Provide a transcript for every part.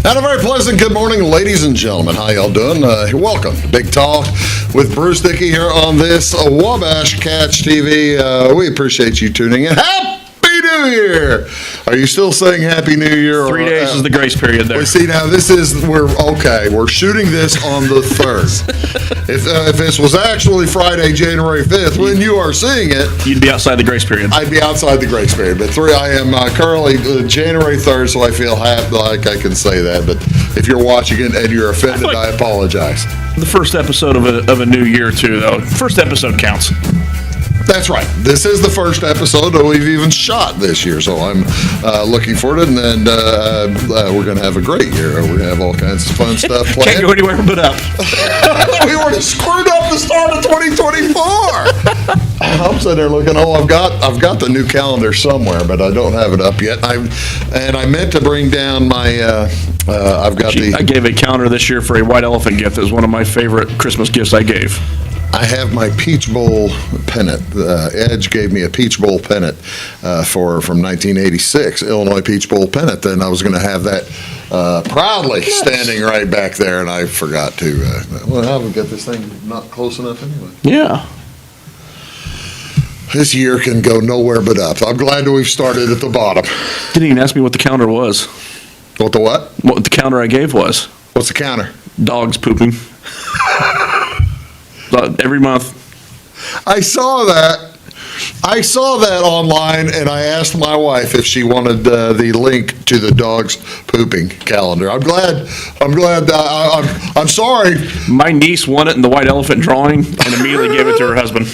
And a very pleasant good morning, ladies and gentlemen. How y'all doing? Welcome to Big Talk with Bruce Dickey here on this Wabash Catch TV. We appreciate you tuning in. Happy New Year! Are you still saying Happy New Year? 3 days is the grace period there. See, now we're shooting this on the 3rd. If this was actually Friday, January 5th, when you are seeing it, you'd be outside the grace period. I'd be outside the grace period. But I am currently January 3rd, so I feel happy like I can say that. But if you're watching it and you're offended, I apologize. The first episode of a new year, too, though. First episode counts. That's right. This is the first episode that we've even shot this year, so I'm looking forward to it, and we're going to have a great year. We're going to have all kinds of fun stuff planned. Can't go anywhere but up. We were screwed up the start of 2024. I'm sitting there looking, I've got the new calendar somewhere, but I don't have it up yet. I meant to bring down my, I gave a calendar this year for a white elephant gift. It was one of my favorite Christmas gifts I gave. I have my Peach Bowl pennant. Edge gave me a Peach Bowl pennant from 1986, Illinois Peach Bowl pennant, and I was going to have that proudly standing right back there, and I forgot to. Well, I haven't got this thing not close enough anyway. Yeah. This year can go nowhere but up. I'm glad that we've started at the bottom. Didn't even ask me what the counter was. What the what? What the counter I gave was. What's the counter? Dogs pooping. Every month. I saw that online, and I asked my wife if she wanted the link to the dogs pooping calendar. I'm glad. I'm sorry. My niece won it in the white elephant drawing and immediately gave it to her husband.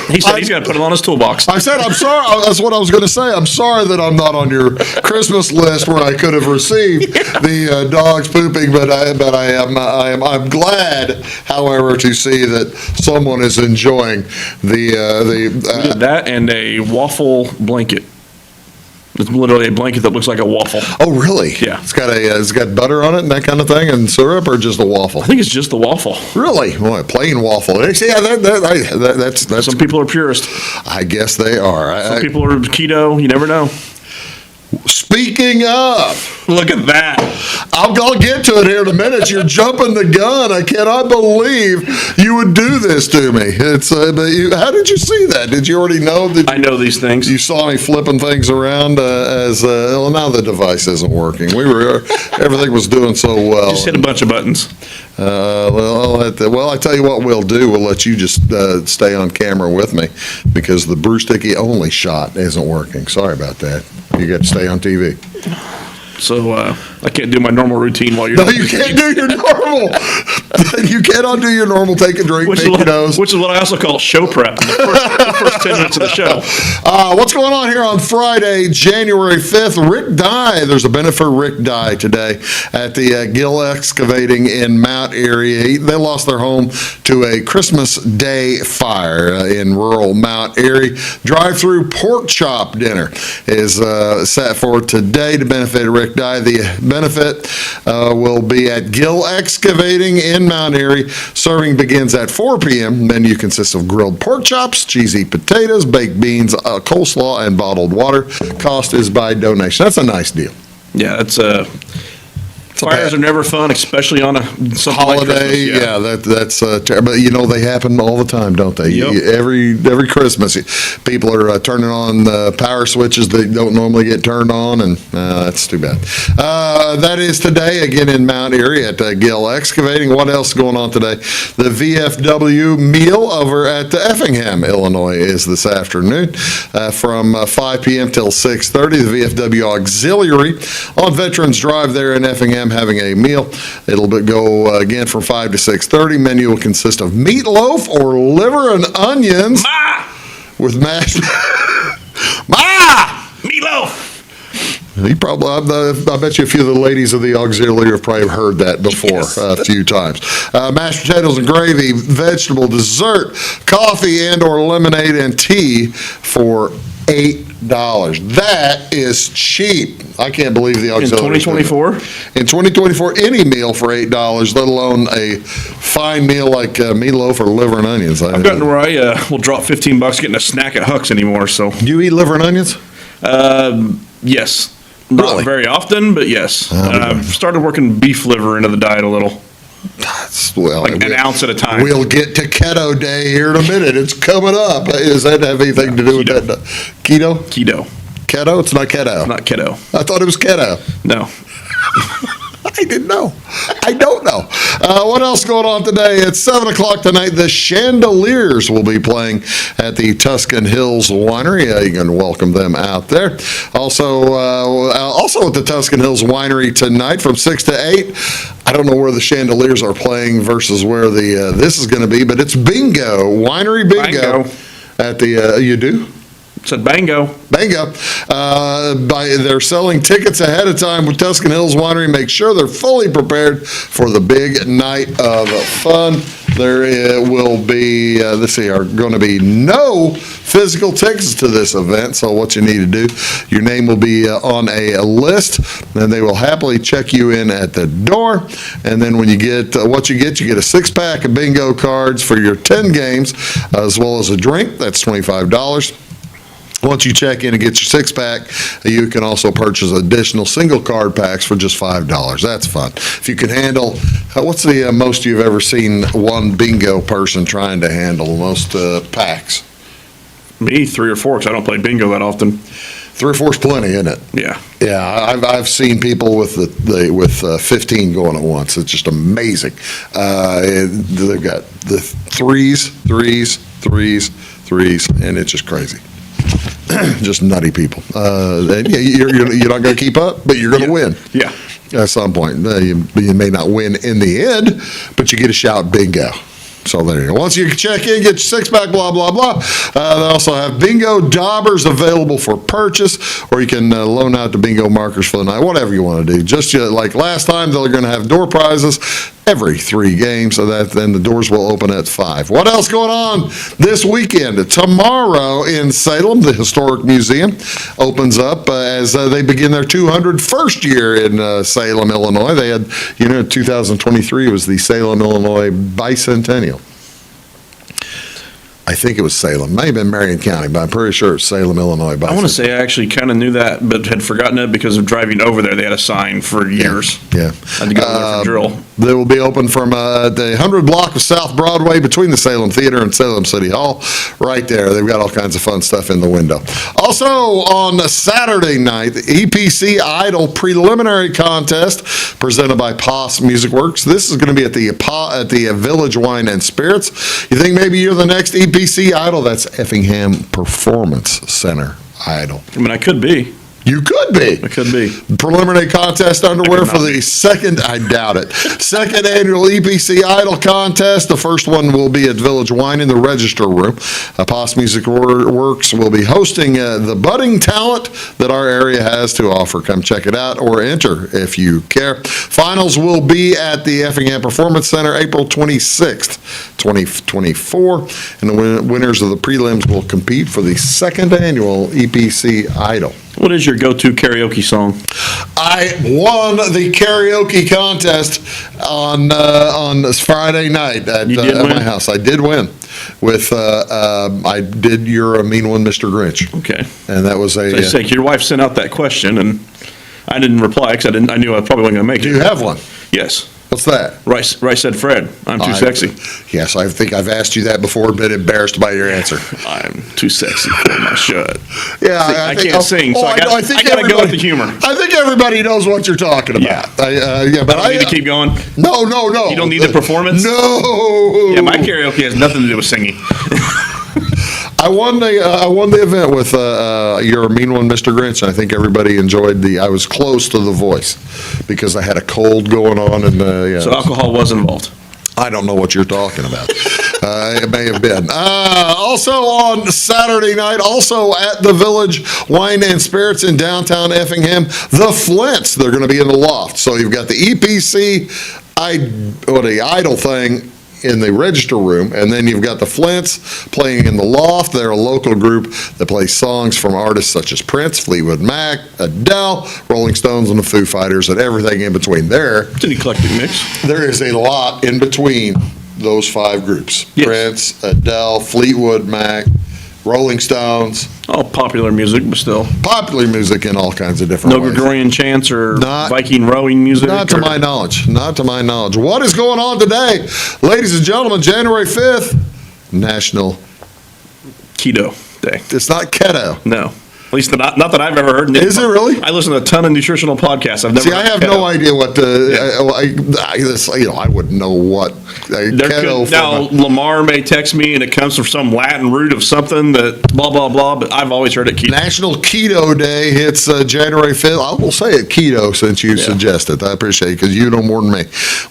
He said he's going to put it on his toolbox. I said, I'm sorry. That's what I was going to say. I'm sorry that I'm not on your Christmas list where I could have received the dogs pooping, but I'm glad, however, to see that someone is enjoying that and a waffle blanket. It's literally a blanket that looks like a waffle. Oh, really? Yeah. It's got butter on it and that kind of thing, and syrup, or just a waffle? I think it's just the waffle. Really? Well, a plain waffle. Yeah, that's. Some people are purists. I guess they are. Some people are keto. You never know. Speaking of, look at that. I'll get to it here in a minute. You're jumping the gun. I cannot believe you would do this to me. How did you see that? Did you already know that? I know these things. You saw me flipping things around now the device isn't working. Everything was doing so well. Just hit a bunch of buttons. I tell you what we'll do. We'll let you just stay on camera with me because the Bruce Dickey only shot isn't working. Sorry about that. You got to stay on TV. So I can't do my normal routine while you're. No, you can't do your normal. You cannot do your normal. Take a drink, pick your nose. Which is what I also call show prep. The first 10 minutes of the show. What's going on here on Friday, January 5th? Rick Dye. There's a benefit for Rick Dye today at the Gill Excavating in Mount Airy. They lost their home to a Christmas Day fire in rural Mount Airy. Drive-through pork chop dinner is set for today to benefit Rick Dye. The benefit will be at Gill Excavating in Mount Airy. Serving begins at 4 p.m. Menu consists of grilled pork chops, cheesy potatoes, baked beans, coleslaw, and bottled water. Cost is by donation. That's a nice deal. Yeah, fires are never fun, especially on a holiday. Like yeah, that's terrible. But they happen all the time, don't they? Yep. Every Christmas, people are turning on the power switches that don't normally get turned on, and that's too bad. That is today again in Mount Airy at Gill Excavating. What else is going on today? The VFW meal over at Effingham, Illinois, is this afternoon from 5 p.m. till 6:30. The VFW Auxiliary on Veterans Drive there in Effingham, having a meal. It'll go again from 5 to 6:30. Menu will consist of meatloaf or liver and onions with mashed meatloaf. I bet you a few of the ladies of the auxiliary have probably heard that before a few times. Mashed potatoes and gravy, vegetable dessert, coffee and or lemonade and tea for $8. That is cheap. I can't believe the auxiliary. In 2024? In 2024, any meal for $8, let alone a fine meal like meatloaf or liver and onions. I've gotten to where I will drop $15 getting a snack at Huck's anymore. So you eat liver and onions? Yes. Not Really? very often, but yes. I've started working beef liver into the diet a little, Well, like an ounce at a time. We'll get to Keto Day here in a minute. It's coming up. Does that have anything to do with keto. that? Keto? Keto, Keto? It's not keto. not keto. I thought it was keto. No. I didn't know. I don't know. What else going on today? It's 7 o'clock tonight. The Chandeliers will be playing at the Tuscan Hills Winery. You can welcome them out there. Also at the Tuscan Hills Winery tonight from 6 to 8. I don't know where the Chandeliers are playing versus where this is going to be, but it's bingo, winery bingo. Bingo. At the, you do? Said bango. Bingo. They're selling tickets ahead of time with Tuscan Hills Winery. Make sure they're fully prepared for the big night of fun. There will be, are going to be no physical tickets to this event. So what you need to do, your name will be on a list, and they will happily check you in at the door. And then when you get what you get a 6-pack of bingo cards for your 10 games, as well as a drink. That's $25. Once you check in and get your 6-pack, you can also purchase additional single card packs for just $5. That's fun. If you can handle, what's the most you've ever seen one bingo person trying to handle, most packs? Me, 3 or 4, because I don't play bingo that often. 3 or 4 is plenty, isn't it? Yeah. Yeah, I've seen people with with 15 going at once. It's just amazing. They've got the threes, and it's just crazy. Just nutty people. You're not going to keep up, but you're going to win. Yeah. At some point. You may not win in the end, but you get a shout bingo. So there you go. Once you check in, get your 6-pack, blah, blah, blah. They also have bingo daubers available for purchase, or you can loan out the bingo markers for the night, whatever you want to do. Just like last time, they're going to have door prizes every 3 games, so that then the doors will open at 5. What else going on this weekend? Tomorrow in Salem, the Historic Museum opens up as they begin their 201st year in Salem, Illinois. They had, 2023 was the Salem, Illinois Bicentennial. I think it was Salem. May have been Marion County, but I'm pretty sure it's Salem, Illinois. I want to say I actually kind of knew that, but had forgotten it because of driving over there. They had a sign for years. Yeah. I had to go over there for drill. They will be open from the 100 block of South Broadway between the Salem Theater and Salem City Hall. Right there. They've got all kinds of fun stuff in the window. Also on Saturday night, the EPC Idol Preliminary Contest presented by POS Music Works. This is going to be at the Village Wine and Spirits. You think maybe you're the next EPC Idol? That's Effingham Performance Center Idol. I mean, I could be. You could be. I could be. Preliminary contest underway for the second, I doubt it, second annual EPC Idol contest. The first one will be at Village Wine in the Register Room. POS Music Works will be hosting the budding talent that our area has to offer. Come check it out or enter if you care. Finals will be at the Effingham Performance Center April 26th, 2024. And the winners of the prelims will compete for the second annual EPC Idol. What is your go-to karaoke song? I won the karaoke contest on this Friday night at my house. I did win with I did You're a Mean One, Mr. Grinch. Okay. And that was a. So your wife sent out that question, and I didn't reply because I knew I probably wasn't going to make it. Do you have one? Yes. What's that? Right said Fred. I'm too sexy. Yes, I think I've asked you that before, been embarrassed by your answer. I'm too sexy for my shirt. Yeah, See, I can't sing, so I got to go with the humor. I think everybody knows what you're talking about. Yeah. But I need to keep going. No. You don't need the performance? No. Yeah, my karaoke has nothing to do with singing. I won the event with You're a Mean One, Mr. Grinch. I think everybody enjoyed I was close to the voice because I had a cold going on. And so alcohol was involved. I don't know what you're talking about. It may have been. Also on Saturday night, also at the Village Wine and Spirits in downtown Effingham, the Flints. They're going to be in the loft. So you've got the EPC Idol thing in the register room, and then you've got the Flints playing in the loft. They're a local group that plays songs from artists such as Prince, Fleetwood Mac, Adele, Rolling Stones, and the Foo Fighters, and everything in between there. It's an eclectic mix. There is a lot in between those 5 groups. Yes. Prince, Adele, Fleetwood Mac, Rolling Stones, All popular music, but still. popular music in all kinds of different No ways. Gregorian chants or Not- Viking rowing music? Not to or- my knowledge. Not to my knowledge. What is going on today? Ladies and gentlemen, January 5th, National, Keto Day. it's not keto. No. At least not that I've ever heard. Is it really? I listen to a ton of nutritional podcasts. I've never See, I have heard no keto. idea what I wouldn't know what There keto could, now, Lamar may text me and it comes from some Latin root of something that blah, blah, blah, but I've always heard it keto. National Keto Day hits January 5th. I will say it keto since you suggested. I appreciate it because you know more than me.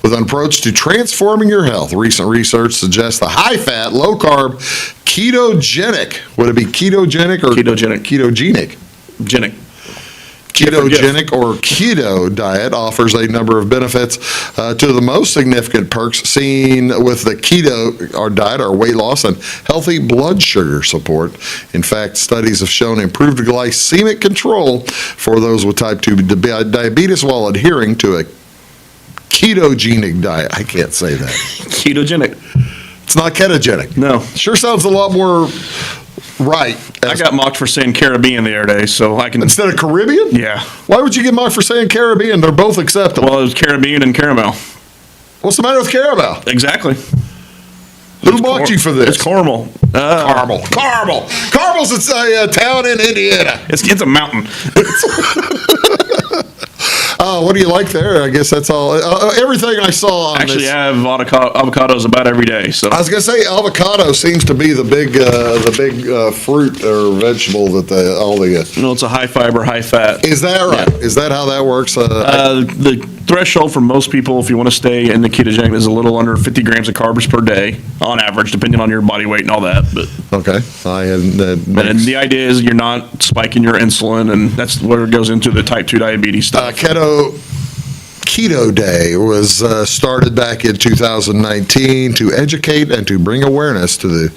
With an approach to transforming your health, recent research suggests the high-fat, low-carb, ketogenic. Would it be ketogenic or Ketogenic. ketogenic? Genic. Ketogenic or keto diet offers a number of benefits. Two of the most significant perks seen with the keto diet are weight loss and healthy blood sugar support. In fact, studies have shown improved glycemic control for those with type 2 diabetes while adhering to a ketogenic diet. I can't say that. Ketogenic. It's not ketogenic. No. Sure sounds a lot more right. I got mocked for saying Caribbean the other day, so I can. Instead of Caribbean? Yeah. Why would you get mocked for saying Caribbean? They're both acceptable. Well, it was Caribbean and caramel. What's the matter with caramel? Exactly. Who mocked you for this? It's caramel. Carmel. Carmel's a town in Indiana. It's a mountain. What do you like there? I guess that's all. Everything I saw on Actually, this. I have avocados about every day. So I was gonna say avocado seems to be the big fruit or vegetable that all the. it's a high fiber, high fat. Is that right? Is that how that works? The threshold for most people, if you want to stay in the ketogenic, is a little under 50 grams of carbs per day on average, depending on your body weight and all that. But okay, I hadn't. and the idea is you're not spiking your insulin, and that's where it goes into the type 2 diabetes stuff. Keto Day was started back in 2019 to educate and to bring awareness to the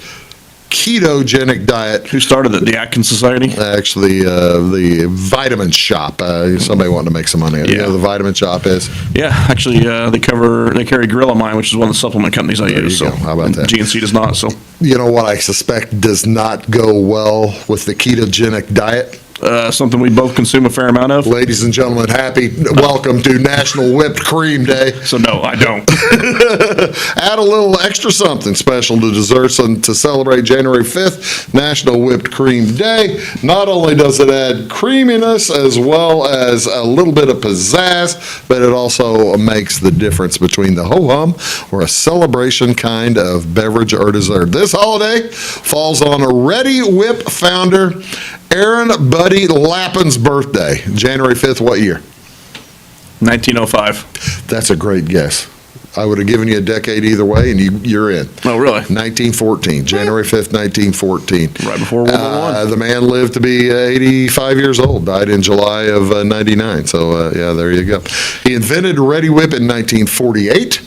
ketogenic diet. Who started it? The Atkins Society? Actually, the Vitamin Shop. Somebody wanting to make some money. You know who the Vitamin Shop is? Yeah, actually, they carry Gorilla Mine, which is one of the supplement companies I use. you go. How about that? GNC does not. So You know what I suspect does not go well with the ketogenic diet? something we both consume a fair amount of. Ladies and gentlemen, welcome to National Whipped Cream Day. So no, I don't. Add a little extra something special to desserts and to celebrate January 5th, National Whipped Cream Day. Not only does it add creaminess as well as a little bit of pizzazz, but it also makes the difference between the ho-hum or a celebration kind of beverage or dessert. This holiday falls on a Ready Whip founder Aaron Buddy Lappin's birthday. January 5th, what year? 1905. That's a great guess. I would have given you a decade either way, and you're in. Oh, really? 1914, January 5th, 1914. Right before World War I. The man lived to be 85 years old, died in July of 99. So, yeah, there you go. He invented Ready Whip in 1948.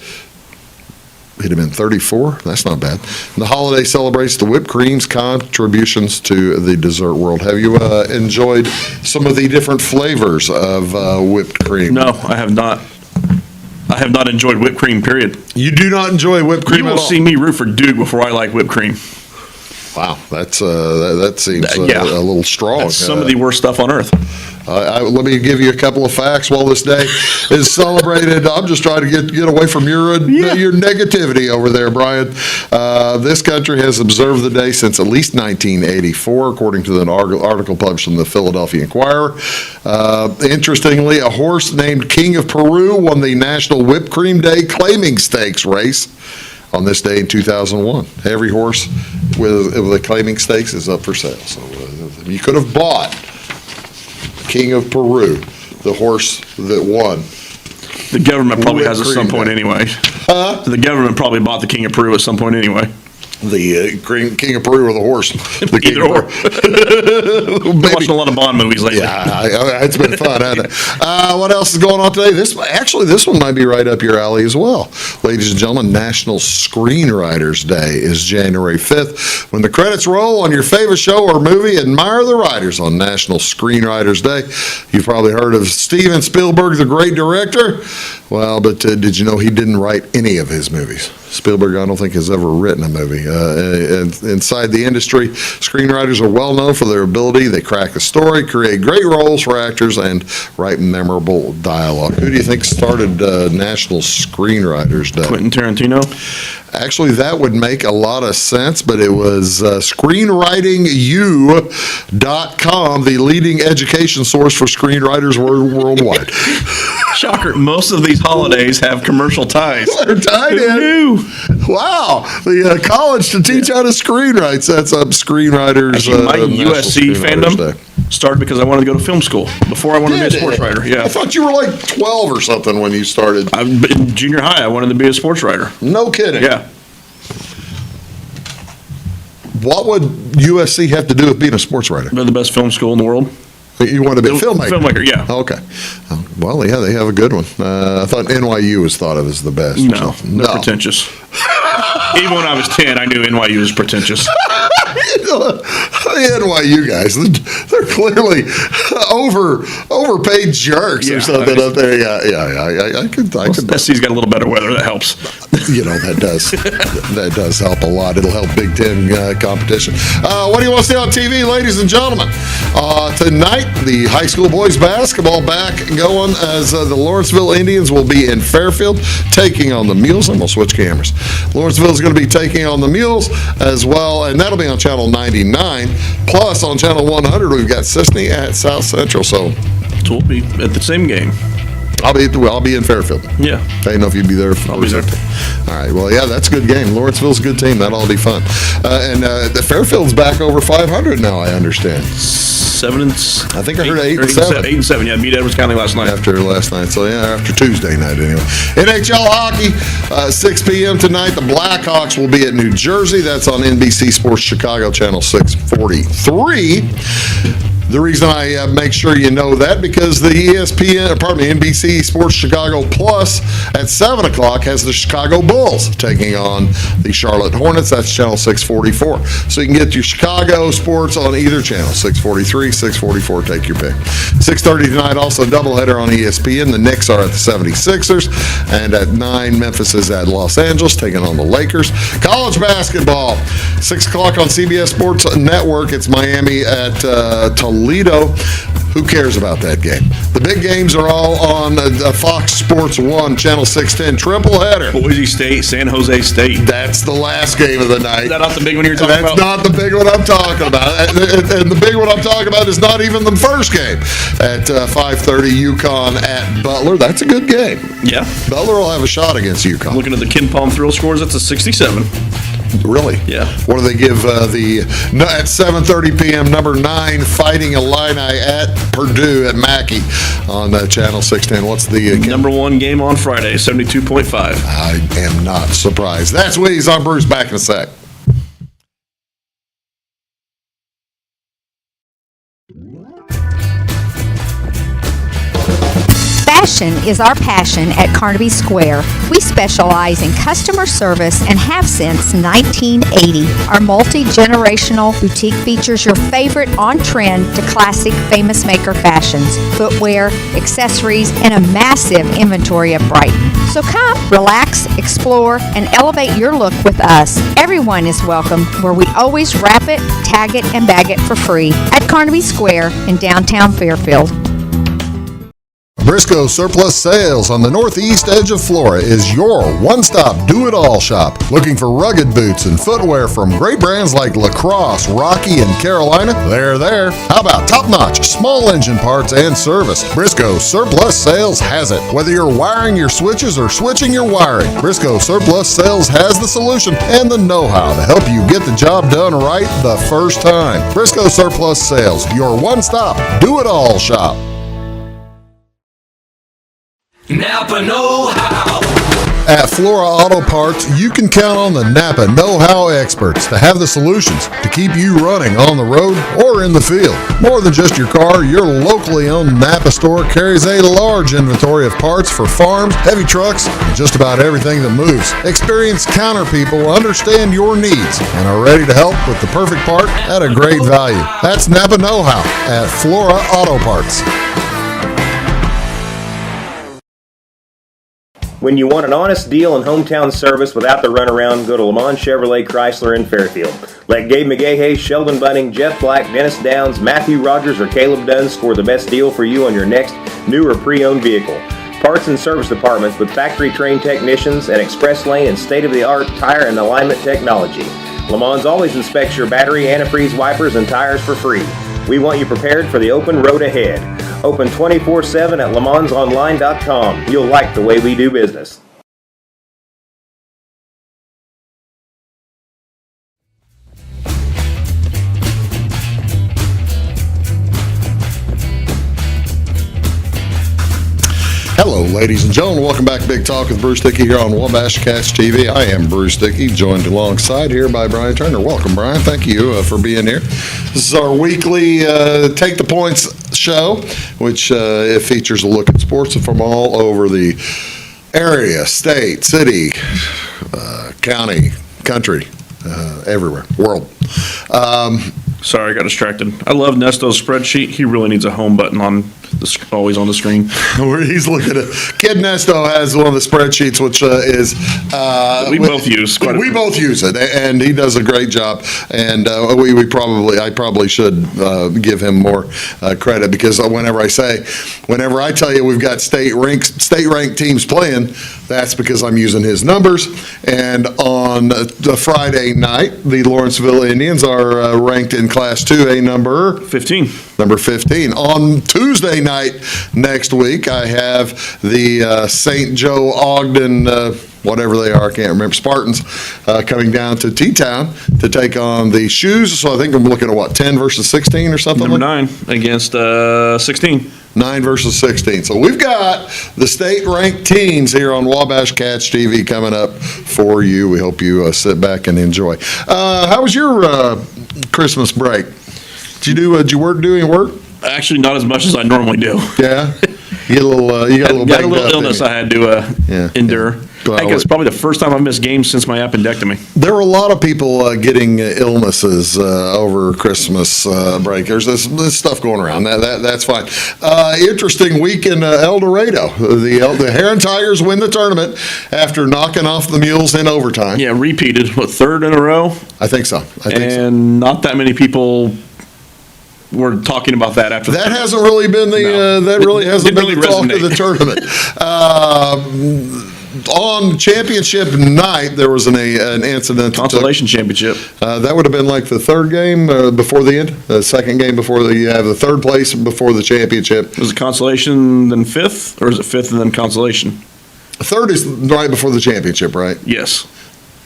He'd have been 34. That's not bad. And the holiday celebrates the whipped cream's contributions to the dessert world. Have you enjoyed some of the different flavors of whipped cream? No, I have not. I have not enjoyed whipped cream, period. You do not enjoy whipped cream You at will all? see me root for Duke before I like whipped cream. Wow, that seems Yeah. a little strong. That's some of the worst stuff on earth. Let me give you a couple of facts while this day is celebrated. I'm just trying to get away from your negativity over there, Brian. This country has observed the day since at least 1984, according to an article published in the Philadelphia Inquirer. Interestingly, a horse named King of Peru won the National Whipped Cream Day Claiming Stakes race on this day in 2001. Every horse with a claiming stakes is up for sale. So you could have bought King of Peru, the horse that won. The government probably Whipped has at cream some point day. anyway. Huh? The government probably bought the King of Peru at some point anyway. The King of Peru or the horse? The King Either or. of Peru. Been watching a lot of Bond movies lately. Yeah, it's been fun, hasn't it? What else is going on today? This one might be right up your alley as well. Ladies and gentlemen, National Screenwriters Day is January 5th. When the credits roll on your favorite show or movie, admire the writers on National Screenwriters Day. You've probably heard of Steven Spielberg, the great director. Well, but did you know he didn't write any of his movies? Spielberg, I don't think, has ever written a movie. Inside the industry, screenwriters are well known for their ability. They crack a story, create great roles for actors, and write memorable dialogue. Who do you think started National Screenwriters Day? Quentin Tarantino. Actually, that would make a lot of sense, but it was screenwritingu.com, the leading education source for screenwriters worldwide. Shocker. Most of these holidays have commercial ties. They're tied Who in. knew? Wow. The college to teach how to screenwrite sets up screenwriters. Actually, my National USC Screenwriters fandom Day. started because I wanted to go to film school before I wanted to be a sports writer. I Yeah. thought you were like 12 or something when you started. In junior high, I wanted to be a sports writer. No kidding. Yeah. What would USC have to do with being a sports writer? They're the best film school in the world. You want to be a filmmaker? Filmmaker, yeah. Okay. Well, yeah, they have a good one. I thought NYU was thought of as the best. or No, something. they're pretentious. Even when I was 10, I knew NYU was pretentious. The NYU guys, they're clearly overpaid jerks or Yeah, something up there. Yeah. I could. SC's got a little better weather. That helps. That does help a lot. It'll help Big Ten competition. What do you want to see on TV, ladies and gentlemen? Tonight, the high school boys basketball back going as the Lawrenceville Indians will be in Fairfield taking on the Mules. And we'll switch cameras. Lawrenceville is going to be taking on the Mules as well, and that'll be on Channel 99. Plus, on Channel 100, we've got Sisney at South Central. So We'll be at the same game. I'll be in Fairfield. Yeah. I didn't know if you'd be there. I'll be there. All right. Well, yeah, that's a good game. Lawrenceville's a good team. That'll all be fun. And the Fairfield's back over 500 now, I understand. I think I heard 8 and 7. 8 and 7, yeah. Beat Edwards County last night. After last night. So, yeah, after Tuesday night anyway. NHL hockey, 6 p.m. tonight. The Blackhawks will be at New Jersey. That's on NBC Sports Chicago, Channel 643. The reason I make sure you know that, because the NBC Sports Chicago Plus at 7 o'clock has the Chicago Bulls taking on the Charlotte Hornets. That's Channel 644. So you can get your Chicago sports on either channel, 643, 644, take your pick. 6:30 tonight, also doubleheader on ESPN. The Knicks are at the 76ers. And at 9, Memphis is at Los Angeles, taking on the Lakers. College basketball, 6 o'clock on CBS Sports Network. It's Miami at Toledo. Who cares about that game? The big games are all on Fox Sports 1, Channel 610, triple header. Boise State, San Jose State. That's the last game of the night. Is that not the big one you're talking about? That's not the big one I'm talking about. And the big one I'm talking about is not even the first game. At 5:30, UConn at Butler. That's a good game. Yeah. Butler will have a shot against UConn. Looking at the Ken Palm Thrill scores, that's a 67. Really? Yeah. What do they give at 7:30 p.m., number 9, Fighting Illini at Purdue at Mackey on Channel 610. What's the Number 1 game on Friday, 72.5. I am not surprised. That's Weeze. I'm Bruce. Back in a sec. Fashion is our passion at Carnaby Square. We specialize in customer service and have since 1980. Our multi-generational boutique features your favorite on-trend to classic Famous Maker fashions, footwear, accessories, and a massive inventory of Brighton. So come, relax, explore, and elevate your look with us. Everyone is welcome, where we always wrap it, tag it, and bag it for free at Carnaby Square in downtown Fairfield. Briscoe Surplus Sales on the northeast edge of Flora is your one-stop do-it-all shop. Looking for rugged boots and footwear from great brands like Lacrosse, Rocky, and Carolina? They're there. How about top-notch small engine parts and service? Briscoe Surplus Sales has it. Whether you're wiring your switches or switching your wiring, Briscoe Surplus Sales has the solution and the know-how to help you get the job done right the first time. Briscoe Surplus Sales, your one-stop do-it-all shop. Napa know-how. At Flora Auto Parts, you can count on the Napa know-how experts to have the solutions to keep you running on the road or in the field. More than just your car, your locally owned Napa store carries a large inventory of parts for farms, heavy trucks, and just about everything that moves. Experienced counter people understand your needs and are ready to help with the perfect part at a great value. That's Napa know-how at Flora Auto Parts. When you want an honest deal and hometown service without the runaround, go to Lamont Chevrolet Chrysler in Fairfield. Let Gabe McGahey, Sheldon Bunning, Jeff Black, Dennis Downs, Matthew Rogers, or Caleb Dunn score the best deal for you on your next new or pre-owned vehicle. Parts and service departments with factory-trained technicians and express lane and state-of-the-art tire and alignment technology. Lamont always inspects your battery, antifreeze, wipers, and tires for free. We want you prepared for the open road ahead. Open 24/7 at LeMansOnline.com. You'll like the way we do business. Hello, ladies and gentlemen. Welcome back to Big Talk with Bruce Dickey here on Wabash Cats TV. I am Bruce Dickey, joined alongside here by Brian Turner. Welcome, Brian. Thank you for being here. This is our weekly Take the Points show, which it features a look at sports from all over the area, state, city, county, country, everywhere, world. Sorry, I got distracted. I love Nesto's spreadsheet. He really needs a home button on always on the screen. Where he's looking at Kid Nesto has one of the spreadsheets, which is We both use quite a we bit. both use it, and he does a great job. And I probably should give him more credit, because whenever I tell you we've got state ranked teams playing, that's because I'm using his numbers. And on the Friday night, the Lawrenceville Indians are ranked in Class 2A number 15. Number 15. On Tuesday night next week, I have the St. Joe Ogden, whatever they are, I can't remember, Spartans, coming down to T-Town to take on the Shoes. So I think I'm looking at 10 versus 16 or something? Number 9 against 16. 9 versus 16. So we've got the state-ranked teams here on Wabash Cats TV coming up for you. We hope you sit back and enjoy. How was your Christmas break? Did you do any work? Actually, not as much as I normally do. Yeah? You got a little Got a banged little up, illness didn't I had to endure. Well, I think it's probably the first time I've missed games since my appendectomy. There were a lot of people getting illnesses over Christmas break. There's this stuff going around. That's fine. Interesting week in El Dorado. The Heron Tigers win the tournament after knocking off the Mules in overtime. Yeah, repeated, third in a row? I think so. And not that many people were talking about that after That hasn't really been the No. that really hasn't Didn't been really the talk of resonate. the tournament. On championship night, there was an incident. Consolation championship. That would have been like the third game before the end, the second game before you have the third place before the championship. Was it consolation then fifth, or is it fifth and then consolation? Third is right before the championship, right? Yes.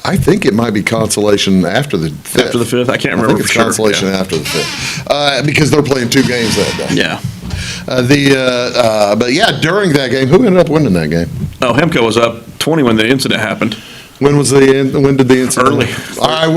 I think it might be consolation after the fifth. After the fifth? I can't remember I think it's for sure. consolation Yeah. after the fifth. Because they're playing 2 games that day. Yeah. But yeah, during that game, who ended up winning that game? Oh, Hemco was up 20 when the incident happened. When did the incident? Early. All right,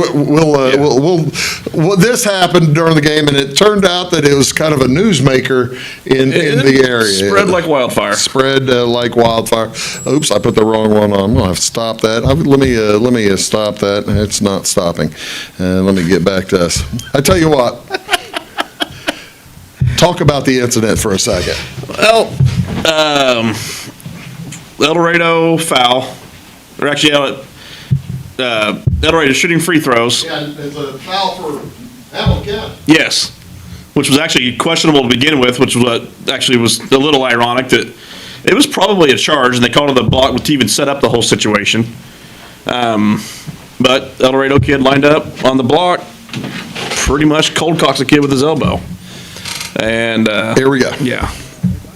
this happened during the game, and it turned out that it was kind of a newsmaker in the area. Spread like wildfire. Spread like wildfire. Oops, I put the wrong one on. I'm gonna have to stop that. Let me stop that. It's not stopping. Let me get back to us. I tell you what. Talk about the incident for a second. Well, El Dorado foul. Or actually, El Dorado shooting free throws. Yeah, it's a foul for Hamilton County. Yes. Which was actually questionable to begin with, which was what actually was a little ironic that it was probably a charge, and they called it a block to even set up the whole situation. But El Dorado kid lined up on the block, pretty much cold cocks a kid with his elbow. And Here we go. yeah,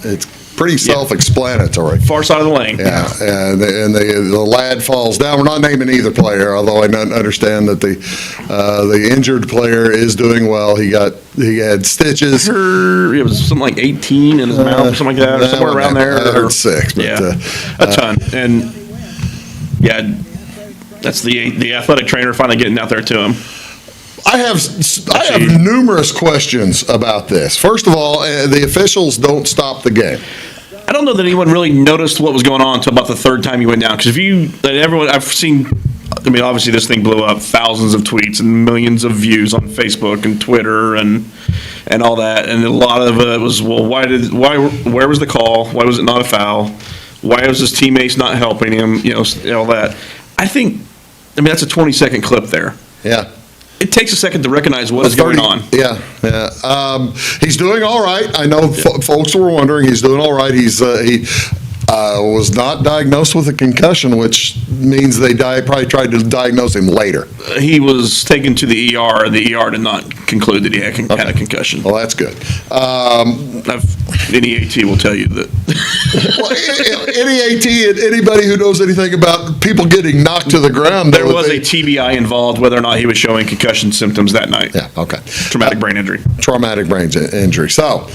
It's pretty self-explanatory. far side of the lane. Yeah, and the lad falls down. We're not naming either player, although I don't understand that the injured player is doing well. He had stitches. It was something like 18 in his mouth or something like that, or somewhere around there. I heard 6, but Yeah, a ton. And yeah, that's the athletic trainer finally getting out there to him. I have numerous questions about this. First of all, the officials don't stop the game. I don't know that anyone really noticed what was going on until about the third time he went down. Because I've seen, I mean, obviously this thing blew up, thousands of tweets and millions of views on Facebook and Twitter and all that. And a lot of it was, well, where was the call? Why was it not a foul? Why was his teammates not helping him? All that. I mean, that's a 20-second clip there. Yeah. It takes a second to recognize what is going on. Yeah, yeah. He's doing all right. I know folks were wondering. He's doing all right. He was not diagnosed with a concussion, which means they probably tried to diagnose him later. He was taken to the ER, and the ER did not conclude that he had a concussion. Well, that's good. Any AT will tell you that. Well, any AT and anybody who knows anything about people getting knocked to the ground. There was a TBI involved, whether or not he was showing concussion symptoms that night. Yeah, okay. Traumatic brain injury. Traumatic brain injury. So,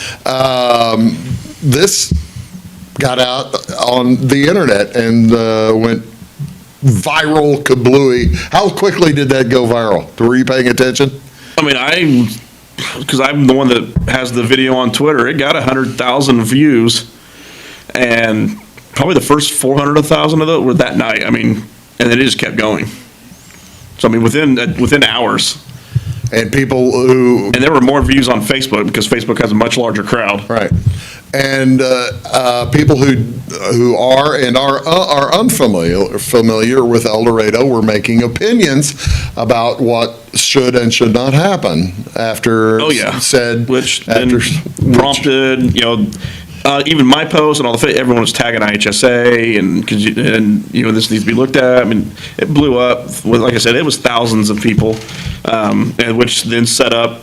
this got out on the internet and went viral kablooey. How quickly did that go viral? Were you paying attention? I mean, because I'm the one that has the video on Twitter, it got 100,000 views, and probably the first 400,000 of those were that night. I mean, and it just kept going. So, I mean, within hours. And people who... And there were more views on Facebook because Facebook has a much larger crowd. Right. And people who are and are unfamiliar with El Dorado were making opinions about what should and should not happen after said... Which then prompted, even my post and everyone was tagging IHSA and this needs to be looked at. I mean, it blew up. Like I said, it was thousands of people, and which then set up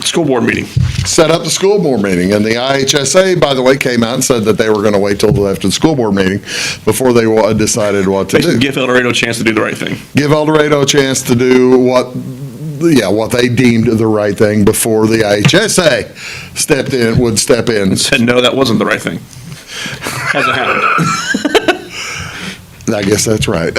school board meeting. Set up the school board meeting, and the IHSA, by the way, came out and said that they were going to wait till after the school board meeting before they decided what to do. Give El Dorado a chance to do the right thing. Give El Dorado a chance to do what they deemed the right thing before the IHSA would step in. And said, no, that wasn't the right thing. Hasn't happened. I guess that's right.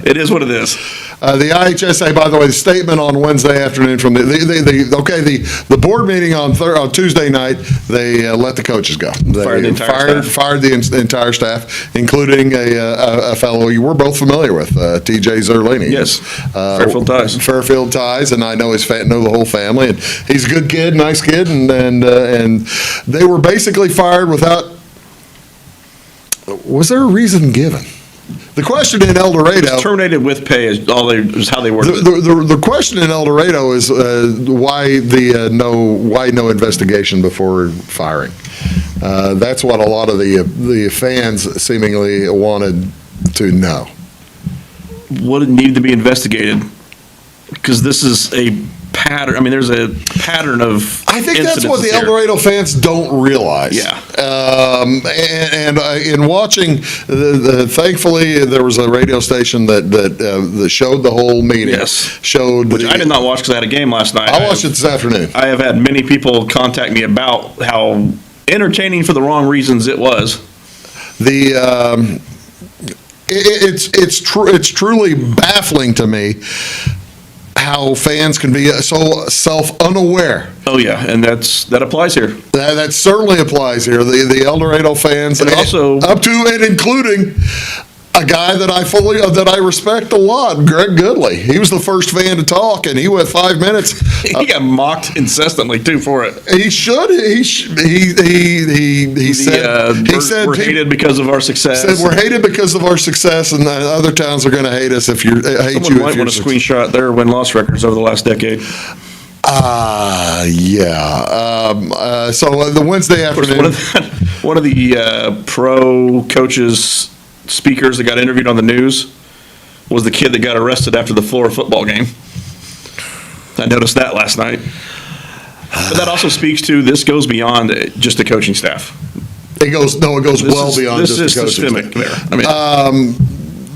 It is what it is. The IHSA, by the way, the statement on Wednesday afternoon from the board meeting on Tuesday night, they let the coaches go. They fired the entire staff, including a fellow you were both familiar with, TJ Zerlini. Yes, Fairfield Ties. Fairfield Ties, and I know know the whole family, and he's a good kid, nice kid, and they were basically fired without. Was there a reason given? The question in El Dorado... Terminated with pay is how they worded it. The question in El Dorado is why no investigation before firing. That's what a lot of the fans seemingly wanted to know. What needed to be investigated? Because this is a pattern. I mean, there's a pattern of. I think that's what the El Dorado fans don't realize. Yeah. In watching, thankfully there was a radio station that showed the whole meeting. Yes. Which I did not watch because I had a game last night. I watched it this afternoon. I have had many people contact me about how entertaining for the wrong reasons it was. It's truly baffling to me how fans can be so self-unaware. Oh, yeah, and that applies here. That certainly applies here. The El Dorado fans, and also up to and including a guy that I respect a lot, Greg Goodley. He was the first fan to talk, and he went 5 minutes. He got mocked incessantly too for it. He should. He said we're hated because of our success. Said we're hated because of our success, and the other towns are going to hate us if you hate Someone you. Might want to screenshot their win-loss records over the last decade. Yeah. So the Wednesday afternoon, one of the pro coaches. Speakers that got interviewed on the news was the kid that got arrested after the Florida football game. I noticed that last night. But that also speaks to this goes beyond just the coaching staff. It goes well beyond just the coaching staff. There. I mean,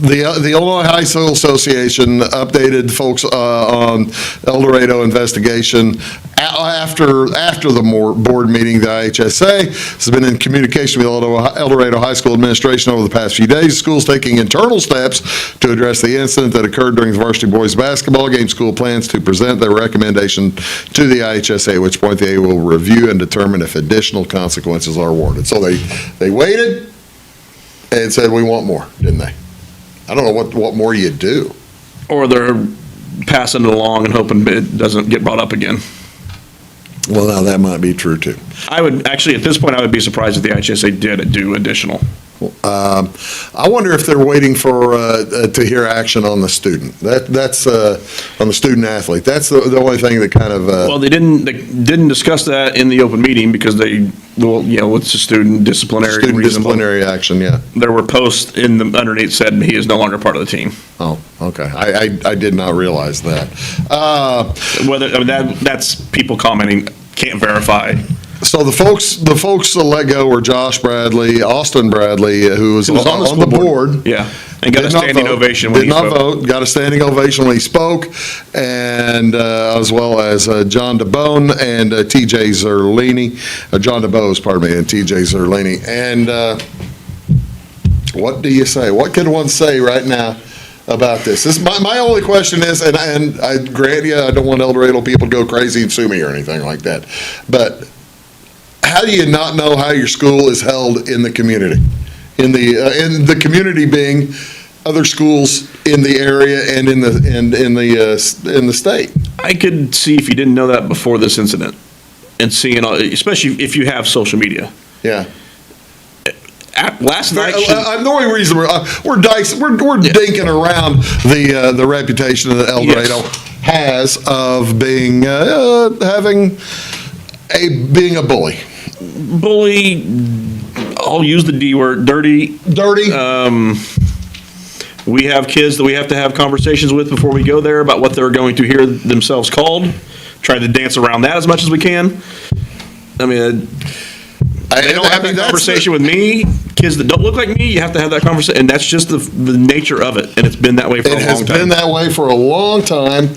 the Illinois High School Association updated folks on El Dorado investigation after the board meeting. The IHSA has been in communication with El Dorado High School administration over the past few days. School's taking internal steps to address the incident that occurred during the varsity boys basketball game. School plans to present their recommendation to the IHSA, at which point they will review and determine if additional consequences are warranted. So they waited and said, we want more, didn't they? I don't know what more you do. Or they're passing it along and hoping it doesn't get brought up again. Well, now that might be true too. I would actually, at this point, I would be surprised if the IHSA did do additional. I wonder if they're waiting for to hear action on the student. That's on the student athlete. That's the only thing that kind of. Well, they didn't discuss that in the open meeting because it's a student disciplinary Student reason. disciplinary action, yeah. There were posts underneath said he is no longer part of the team. Oh, okay. I did not realize that. That's people commenting, can't verify. So the folks that let go were Josh Bradley, Austin Bradley, who was on the board. Yeah, and got a Did not standing vote. ovation when Did he not spoke. vote, got a standing ovation when he spoke, and as well as John DeBone and TJ Zerlini, John DeBose, pardon me, and TJ Zerlini. And what do you say? What can one say right now about this? My only question is, and I grant you, I don't want El Dorado people to go crazy and sue me or anything like that, but how do you not know how your school is held in the community? In the community being other schools in the area and in the state. I could see if you didn't know that before this incident, and seeing, especially if you have social media. Yeah. Last night, The only reason we're dinking around the reputation that El Dorado has of being being a bully. bully, I'll use the D word, dirty. We have kids that we have to have conversations with before we go there about what they're going to hear themselves called. Try to dance around that as much as we can. I mean, they don't have that conversation with me. Kids that don't look like me, you have to have that conversation, and that's just the nature of it, and it's been that way for a long time. It has been that way for a long time.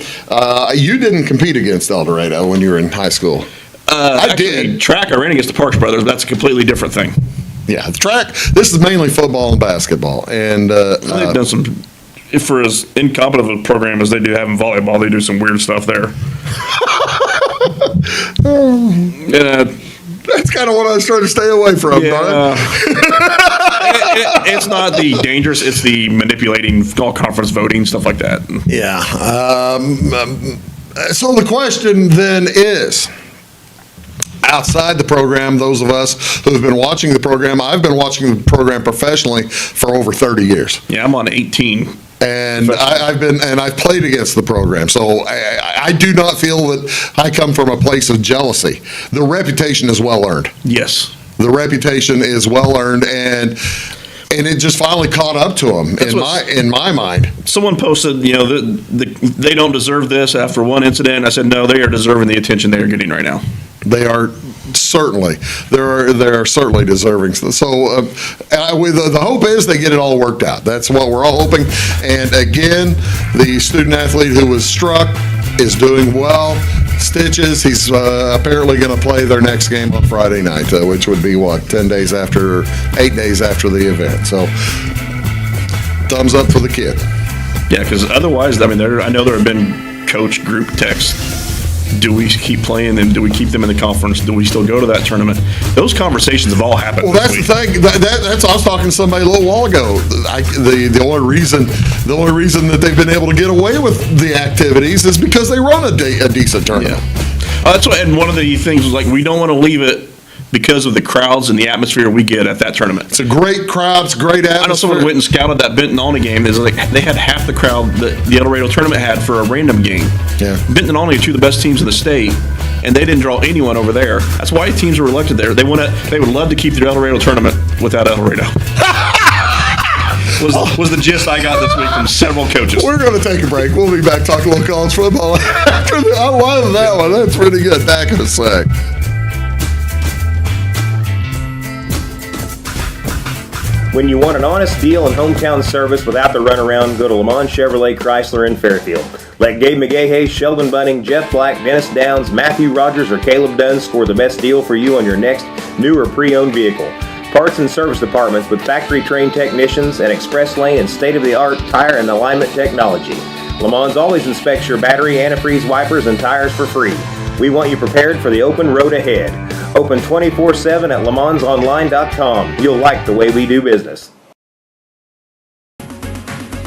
You didn't compete against El Dorado when you were in high school. I did. Track, I ran against the Parks brothers. That's a completely different thing. Yeah, the track, this is mainly football and basketball. And They've done some, for as incompetent of a program as they do have in volleyball, they do some weird stuff there. That's kind of what I was trying to stay away from, Don. It's not the dangerous, it's the manipulating all conference voting, stuff like that. Yeah. So the question then is, outside the program, those of us who have been watching the program, I've been watching the program professionally for over 30 years. Yeah, I'm on 18. And I've played against the program, so I do not feel that I come from a place of jealousy. The reputation is well earned. Yes. The reputation is well earned, and it just finally caught up to them in my mind. Someone posted, they don't deserve this after one incident. I said, no, they are deserving the attention they are getting right now. They are certainly, they're certainly deserving. So the hope is they get it all worked out. That's what we're all hoping. And again, the student athlete who was struck is doing well. Stitches, he's apparently going to play their next game on Friday night, which would be 8 days after the event. So thumbs up for the kid. Yeah, because otherwise, I know there have been coach group texts. Do we keep playing them? Do we keep them in the conference? Do we still go to that tournament? Those conversations have all happened. Well, that's the thing. That's I was talking to somebody a little while ago. The only reason that they've been able to get away with the activities is because they run a decent tournament. Yeah. That's what. And one of the things was like we don't want to leave it because of the crowds and the atmosphere we get at that tournament. It's a great crowd. It's a great atmosphere. I know someone went and scouted that Benton Olney game. Is like they had half the crowd that the El Dorado tournament had for a random game. Yeah. Benton and Olney are two of the best teams in the state, and they didn't draw anyone over there. That's why teams were elected there. They would love to keep their El Dorado tournament without El Dorado. was the gist I got this week from several coaches. We're going to take a break. We'll be back talking a little college football after I love that one. That's pretty good. Back in a sec. When you want an honest deal and hometown service without the runaround, go to Lamont Chevrolet Chrysler in Fairfield. Let Gabe McGahey, Sheldon Bunning, Jeff Black, Dennis Downs, Matthew Rogers, or Caleb Dunn score the best deal for you on your next new or pre-owned vehicle. Parts and service departments with factory-trained technicians and express lane and state-of-the-art tire and alignment technology. Lamont always inspects your battery, antifreeze, wipers, and tires for free. We want you prepared for the open road ahead. Open 24/7 at LeMansOnline.com. You'll like the way we do business.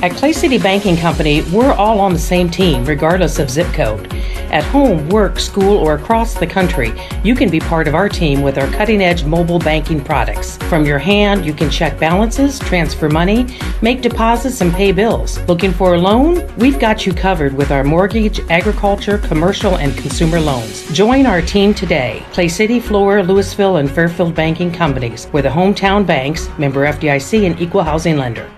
At Clay City Banking Company, we're all on the same team, regardless of zip code. At home, work, school, or across the country, you can be part of our team with our cutting-edge mobile banking products. From your hand, you can check balances, transfer money, make deposits, and pay bills. Looking for a loan? We've got you covered with our mortgage, agriculture, commercial, and consumer loans. Join our team today. Clay City, Flora, Louisville, and Fairfield Banking Companies. We're the hometown banks, member FDIC, and equal housing lender.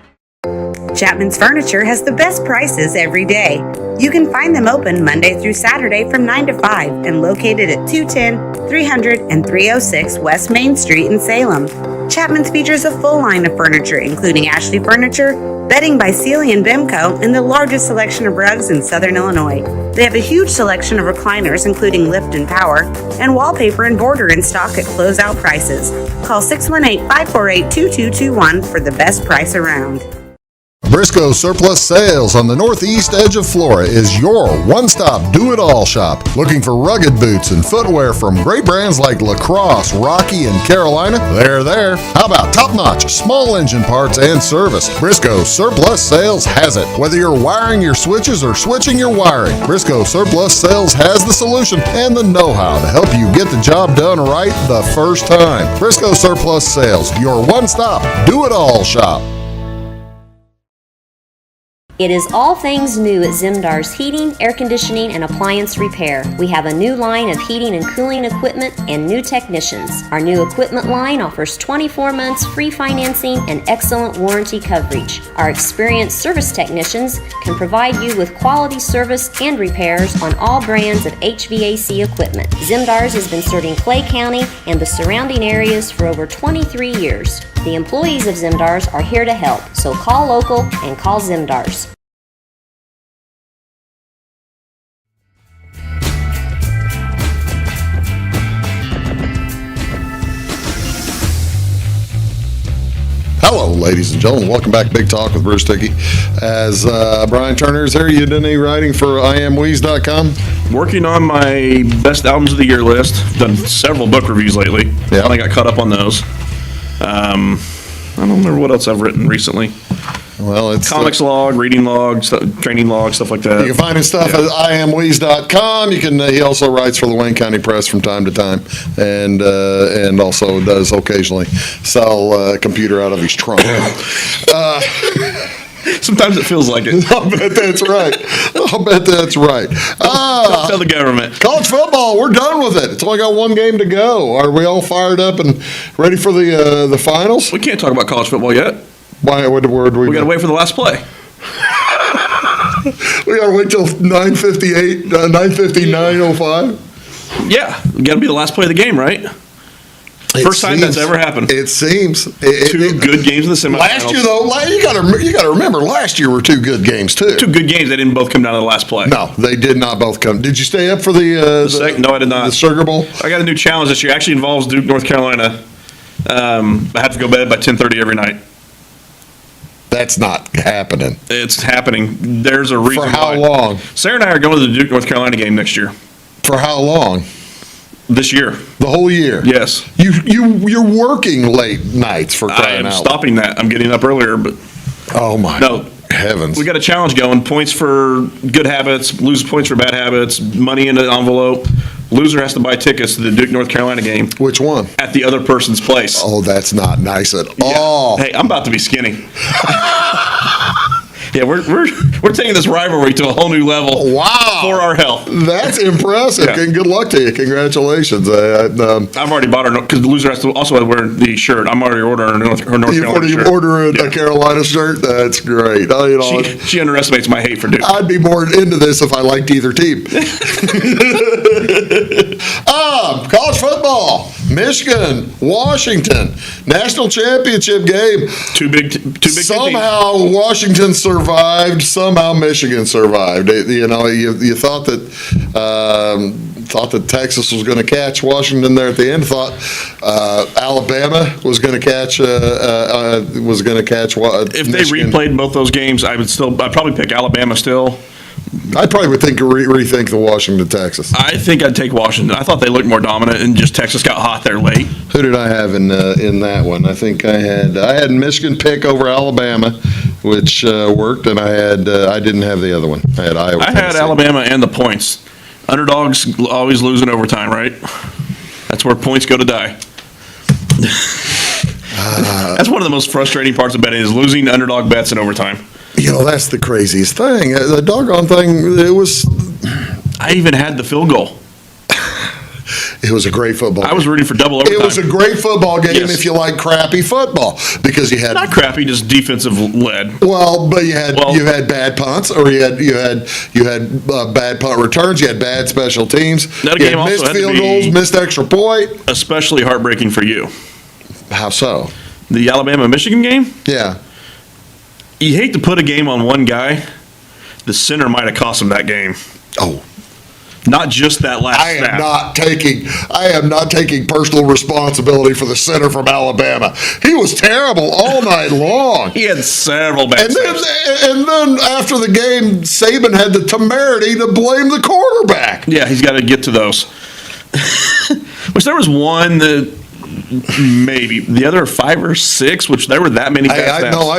Chapman's Furniture has the best prices every day. You can find them open Monday through Saturday from 9 to 5 and located at 210, 300, and 306 West Main Street in Salem. Chapman's features a full line of furniture, including Ashley Furniture, bedding by Sealy and Bimco, and the largest selection of rugs in Southern Illinois. They have a huge selection of recliners, including lift and power, and wallpaper and border in stock at closeout prices. Call 618-548-2221 for the best price around. Briscoe Surplus Sales on the northeast edge of Flora is your one-stop do-it-all shop. Looking for rugged boots and footwear from great brands like Lacrosse, Rocky, and Carolina? They're there. How about top-notch small engine parts and service? Briscoe Surplus Sales has it. Whether you're wiring your switches or switching your wiring, Briscoe Surplus Sales has the solution and the know-how to help you get the job done right the first time. Briscoe Surplus Sales, your one-stop do-it-all shop. It is all things new at Zimdar's Heating, Air Conditioning, and Appliance Repair. We have a new line of heating and cooling equipment and new technicians. Our new equipment line offers 24 months free financing and excellent warranty coverage. Our experienced service technicians can provide you with quality service and repairs on all brands of HVAC equipment. Zimdar's has been serving Clay County and the surrounding areas for over 23 years. The employees of Zimdar's are here to help, so call local and call Zimdar's. Hello, ladies and gentlemen. Welcome back to Big Talk with Bruce Dickey. As Brian Turner is here, you did any writing for IamWeeze.com? Working on my best albums of the year list. Done several book reviews lately. Yeah. I got caught up on those. I don't remember what else I've written recently. Well, it's Comics log, reading log, training log, stuff like that. You can find his stuff at IamWeeze.com. You can. He also writes for the Wayne County Press from time to time, and also does occasionally sell a computer out of his trunk. Sometimes it feels like it. I'll bet that's right. I'll bet that's right. Don't tell the government. College football, we're done with it. It's only got one game to go. Are we all fired up and ready for the finals? We can't talk about college football yet. Why? What word We got to wait for the last play. We got to wait till 9:58, 9:59:05. Yeah, we got to be the last play of the game, right? First time that's ever happened. It seems. Two good games in the semifinals. Last year, though, you got to remember, last year were two good games too. Two good games. They didn't both come down to the last play. No, they did not both come. Did you stay up for No, I did not. The Sugar Bowl? I got a new challenge this year. Actually involves Duke, North Carolina. I have to go to bed by 10:30 every night. That's not happening. It's happening. There's a reason. For how why. long? Sarah and I are going to the Duke, North Carolina game next year. For how long? This year. The whole year? Yes. You're working late nights for I crying am out. stopping that. I'm getting up earlier, but Oh my heavens. we got a challenge going. Points for good habits, lose points for bad habits, money in an envelope. Loser has to buy tickets to the Duke, North Carolina game Which one? at the other person's place. Oh, that's not nice at Yeah. all. Hey, I'm about to be skinny. Yeah, we're taking this rivalry to a whole new level. Wow. For our health. That's impressive. Yeah. And good luck to you. Congratulations. I've already bought her, because the loser has to also wear the shirt. I'm already ordering her North Carolina shirt. You order a Carolina shirt? That's great. She underestimates my hate for Duke. I'd be more into this if I liked either team. College football. Michigan, Washington, national championship game. Two big Somehow Washington survived. Somehow Michigan survived. You thought that Texas was going to catch Washington there at the end. Thought Alabama was going to catch. If they replayed both those games, I'd probably pick Alabama still. I'd probably rethink the Washington Texas. I think I'd take Washington. I thought they looked more dominant, and just Texas got hot there late. Who did I have in that one? I think I had Michigan pick over Alabama, which worked, and I didn't have the other one. I had Iowa. I had Tennessee. Alabama and the points. Underdogs always lose in overtime, right? That's where points go to die. That's one of the most frustrating parts of betting is losing underdog bets in overtime. That's the craziest thing. The doggone thing, it was I even had the field goal. a great football I was game. rooting for double overtime. It was a great football game Yes. if you like crappy football, because you had Not crappy, just defensive led. but you had bad punts, or you had bad punt returns, you had bad special teams, That you game had also missed had to field be- goals, missed extra point. Especially heartbreaking for you. How so? The Alabama-Michigan game, Yeah. you hate to put a game on one guy. The center might have cost him that game. Oh, Not just that last I snap. am not taking personal responsibility for the center from Alabama. He was terrible all night long. He had several bad And then, snaps. and then after the game, Saban had the temerity to blame the quarterback. Yeah, he's got to get to those. Which there was one that maybe the other 5 or 6, which there were that many bad snaps. No,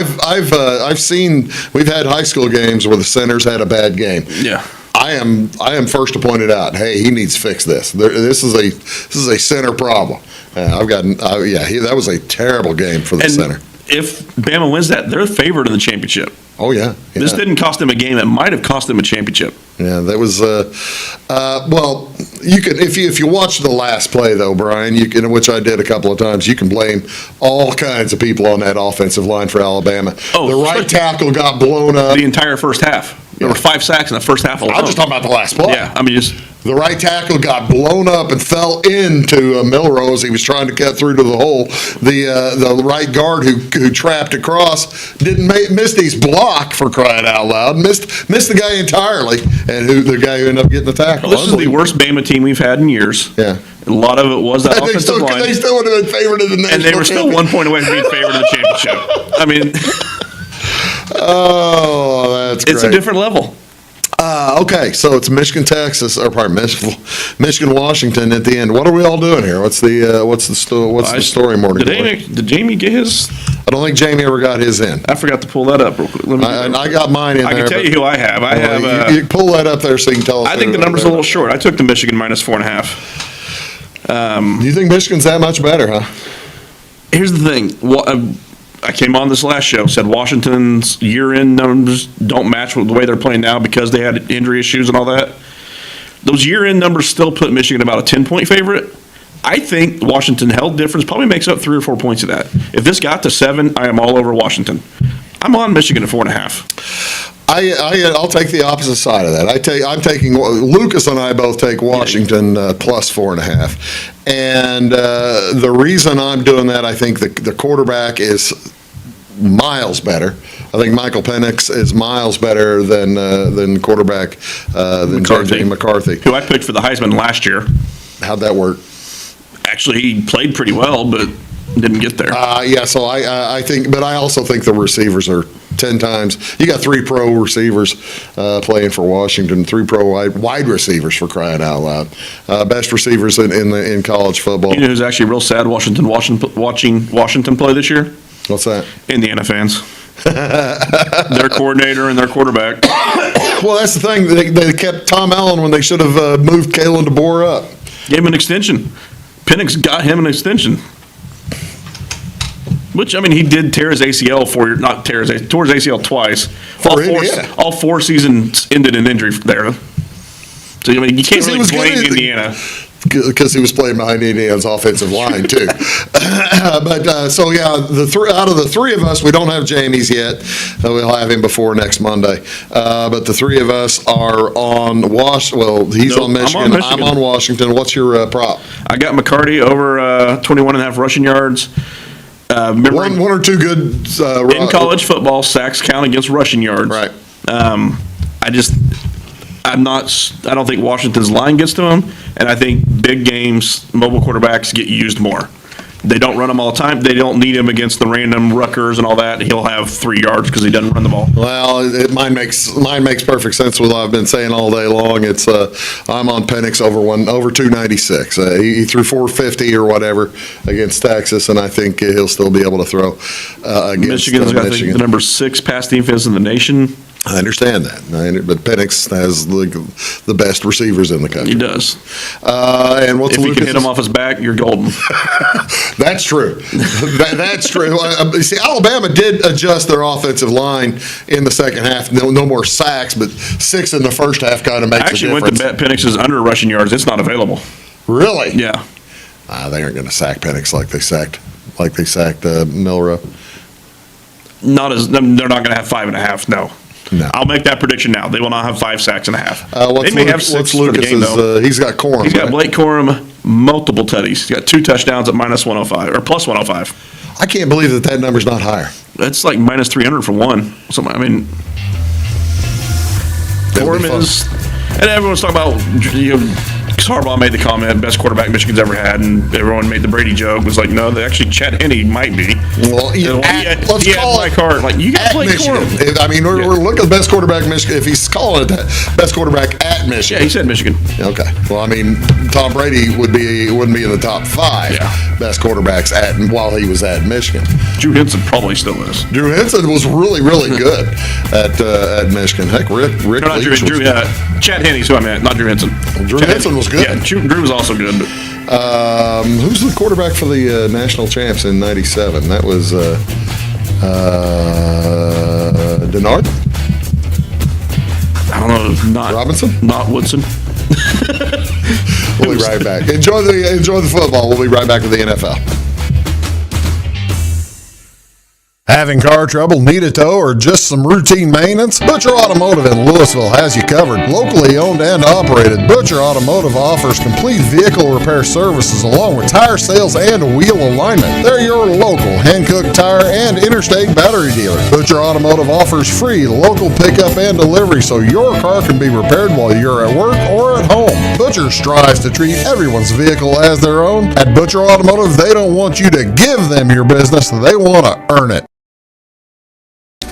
I've seen. We've had high school games where the center's had a bad game. Yeah. I am first to point it out. Hey, he needs to fix this. This is a center problem. That was a terrible game for the And center. if Bama wins that, they're favored in the championship. Oh yeah. This Yeah. didn't cost them a game that might have cost them a championship. Yeah, that was well. You can if you watch the last play though, Brian, which I did a couple of times. You can blame all kinds of people on that offensive line for Alabama. Oh, the right tackle got blown up. The entire first half. There were 5 sacks in the first half alone. I'm just talking about the last play. Yeah, I mean, just The right tackle got blown up and fell into Milrose. He was trying to cut through to the hole. The right guard who trapped across missed his block, for crying out loud. Missed the guy entirely, and the guy who ended up getting the tackle. this is the worst Bama team we've had in years. Yeah. A lot of it was that They offensive line. they still would have been favored in the national And they were still championship. 1 point away from being favored in the championship. I mean, Oh, that's great. it's a different level. Okay, so it's Michigan, Texas, or pardon, Michigan, Washington at the end. What are we all doing here? What's the story more? Did Jamie get his? I don't think Jamie ever got his in. I forgot to pull that up real quick. Let me, I got mine in I there. can tell you who I have. I have. You pull that up there so you can tell us. I think the number's a little short. I took the Michigan minus 4.5. Do you think Michigan's that much better, huh? Here's the thing. I came on this last show, said Washington's year-end numbers don't match with the way they're playing now because they had injury issues and all that. Those year-end numbers still put Michigan about a 10-point favorite. I think Washington held difference probably makes up 3 or 4 points of that. If this got to 7, I am all over Washington. I'm on Michigan at 4.5. I'll take the opposite side of that. I'm taking Lucas and I both take Washington plus 4.5, and the reason I'm doing that, I think the quarterback is miles better. I think Michael Penix is miles better than quarterback than JJ McCarthy, who I picked for the Heisman last year. How'd that work? Actually, he played pretty well, but didn't get there. Yeah, so I think, but I also think the receivers are 10 times. You got 3 pro receivers playing for Washington, 3 pro wide receivers, for crying out loud. Best receivers in college football. You know who's actually real sad watching Washington play this year? What's that? Indiana fans. Their coordinator and their quarterback. Well, that's the thing. They kept Tom Allen when they should have moved Kalen DeBoer up. Gave him an extension. Penix got him an extension. Which, I mean, he did tear his ACL tore his ACL twice. All 4 seasons ended in injury there. So, I mean, you can't really blame Indiana. Because he was playing behind Indiana's offensive line, too. But out of the 3 of us, we don't have Jamie's yet. We'll have him before next Monday. But the 3 of us are on he's on Michigan. I'm on Washington. What's your prop? I got McCarty over 21.5 rushing yards. Remember, one or two good in college football, sacks count against rushing yards. Right. I don't think Washington's line gets to him, and I think big games, mobile quarterbacks get used more. They don't run him all the time. They don't need him against the random Rutgers and all that. He'll have 3 yards because he doesn't run the ball. Well, mine makes perfect sense with what I've been saying all day long. It's I'm on Penix over 296. He threw 450 or whatever against Texas, and I think he'll still be able to throw against Michigan's got the number 6 pass defense in the nation. I understand that, but Penix has the best receivers in the country. He does. And what's if you can hit him off his back, you're golden. That's true. That's true. See, Alabama did adjust their offensive line in the second half. No more sacks, but 6 in the first half kind of makes a difference. I actually went to bet Penix's under rushing yards. It's not available. Really? Yeah. They aren't going to sack Penix like they sacked Milroe. They're not going to have 5.5. No. No. I'll make that prediction now. They will not have 5 sacks and a half. They may have 6 for the game, though. He's got Corum. He's got Blake Corum, multiple tutties. He's got 2 touchdowns at minus 105 or plus 105. I can't believe that number's not higher. That's like minus 300 for one. So I mean, Corum is, and everyone's talking about, Harbaugh made the comment, best quarterback Michigan's ever had, and everyone made the Brady joke. Was like, no, actually, Chad Henne might be. Well, let's call it Card. Like, you got to play Michigan. Corum. I mean, we're looking at the best quarterback Michigan. If he's calling it that, best quarterback at Michigan. Yeah, he said Michigan. Okay. Well, I mean, Tom Brady wouldn't be in the top 5 best quarterbacks while he was at Michigan. Drew Henson probably still is. Drew Henson was really, really good at Michigan. Heck, Rick no, Leach Chad Henne's who I meant, not Drew Henson. Drew Henson was good. Yeah, Drew was also good. Who's the quarterback for the national champs in '97? That was Denard? I don't know. Not Robinson? Not Woodson. We'll be right back. Enjoy the football. We'll be right back with the NFL. Having car trouble, need a tow, or just some routine maintenance? Butcher Automotive in Louisville has you covered. Locally owned and operated, Butcher Automotive offers complete vehicle repair services along with tire sales and wheel alignment. They're your local Hankook tire and interstate battery dealer. Butcher Automotive offers free local pickup and delivery so your car can be repaired while you're at work or at home. Butcher strives to treat everyone's vehicle as their own. At Butcher Automotive, they don't want you to give them your business, they want to earn it.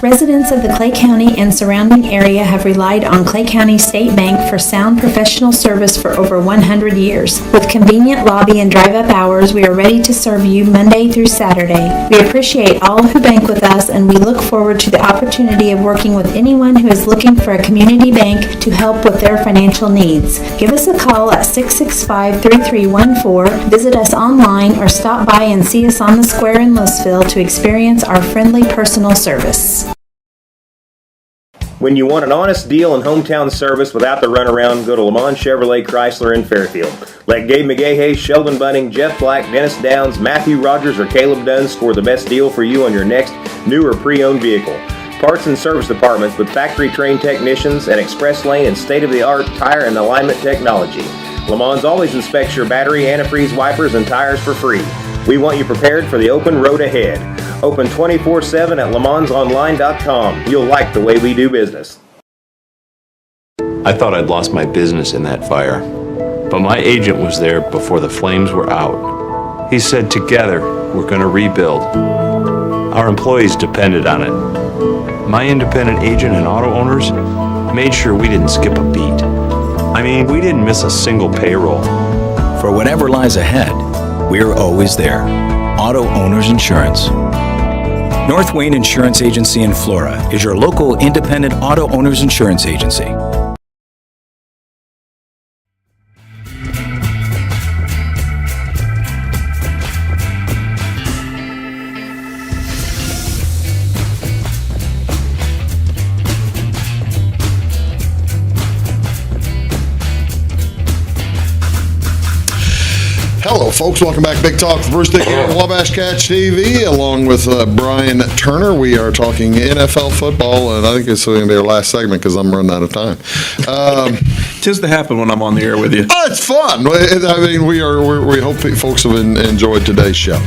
Residents of the Clay County and surrounding area have relied on Clay County State Bank for sound professional service for over 100 years. With convenient lobby and drive-up hours, we are ready to serve you Monday through Saturday. We appreciate all who bank with us, and we look forward to the opportunity of working with anyone who is looking for a community bank to help with their financial needs. Give us a call at 665-3314, visit us online, or stop by and see us on the square in Louisville to experience our friendly personal service. When you want an honest deal and hometown service without the runaround, go to Lamont Chevrolet Chrysler in Fairfield. Let Gabe McGahey, Sheldon Bunning, Jeff Black, Dennis Downs, Matthew Rogers, or Caleb Dunn score the best deal for you on your next new or pre-owned vehicle. Parts and service departments with factory-trained technicians and express lane and state-of-the-art tire and alignment technology. Lamont's always inspects your battery, antifreeze, wipers, and tires for free. We want you prepared for the open road ahead. Open 24/7 at LeMansOnline.com. You'll like the way we do business. I thought I'd lost my business in that fire, but my agent was there before the flames were out. He said, together, we're going to rebuild. Our employees depended on it. My independent agent and auto owners made sure we didn't skip a beat. I mean, we didn't miss a single payroll. For whatever lies ahead, we're always there. Auto Owners Insurance. North Wayne Insurance Agency in Flora is your local independent auto owners insurance agency. Hello, folks. Welcome back. Big Talk with Bruce Dickey here on Wabash Catch TV, along with Brian Turner. We are talking NFL football, and I think it's going to be our last segment because I'm running out of time. Tis to happen when I'm on the air with you. Oh, it's fun. I mean, we hope folks have enjoyed today's show.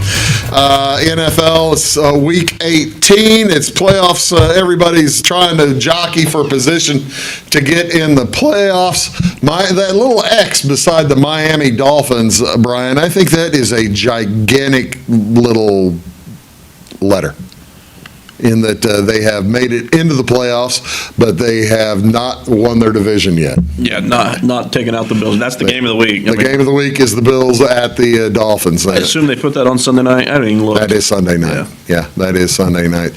NFL, it's week 18. It's playoffs. Everybody's trying to jockey for position to get in the playoffs. That little X beside the Miami Dolphins, Brian, I think that is a gigantic little letter. In that they have made it into the playoffs, but they have not won their division yet. Yeah, not taking out the Bills. That's the game of the week. The game of the week is the Bills at the Dolphins. I assume they put that on Sunday night. I didn't even look. That is Sunday night. Yeah, that is Sunday night.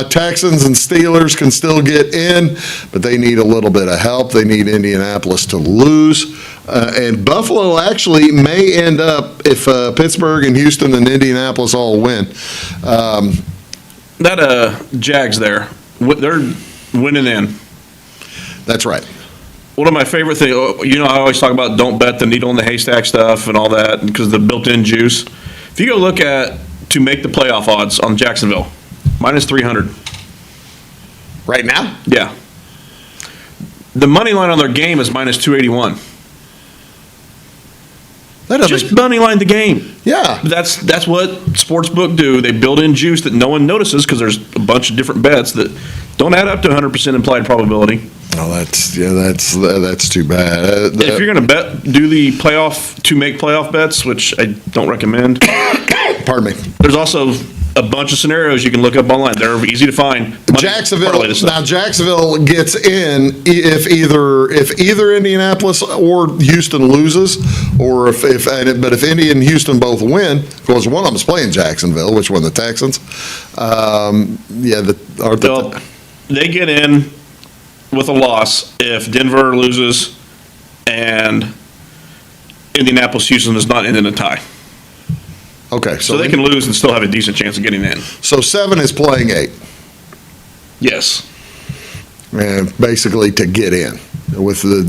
Texans and Steelers can still get in, but they need a little bit of help. They need Indianapolis to lose. And Buffalo actually may end up, if Pittsburgh and Houston and Indianapolis all win, that Jags there, they're winning in. That's right. One of my favorite things, I always talk about don't bet the needle in the haystack stuff and all that because the built-in juice. If you go look at to make the playoff odds on Jacksonville, minus 300. Right now? Yeah. The money line on their game is minus 281. Just money line the game. Yeah. That's what sportsbook do. They build in juice that no one notices because there's a bunch of different bets that don't add up to 100% implied probability. Oh, that's too bad. If you're going to do the make playoff bets, which I don't recommend. Pardon me. There's also a bunch of scenarios you can look up online. They're easy to find. Jacksonville gets in if either Indianapolis or Houston loses, or if Indy and Houston both win, because one of them is playing Jacksonville, which one, the Texans? They get in with a loss if Denver loses and Indianapolis Houston is not in a tie. Okay, so they can lose and still have a decent chance of getting in. So 7 is playing 8. Yes. And basically to get in. With the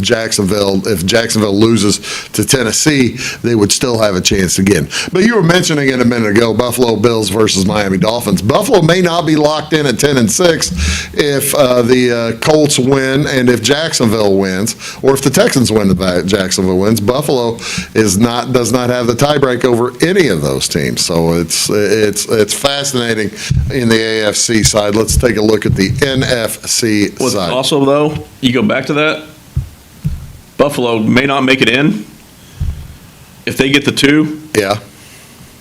if Jacksonville loses to Tennessee, they would still have a chance to get in. But you were mentioning it a minute ago, Buffalo Bills versus Miami Dolphins. Buffalo may not be locked in at 10-6 if the Colts win and if Jacksonville wins, or if the Texans win and Jacksonville wins. Buffalo does not have the tiebreak over any of those teams. So it's fascinating in the AFC side. Let's take a look at the NFC side. Also, though, you go back to that. Buffalo may not make it in. If they get the 2,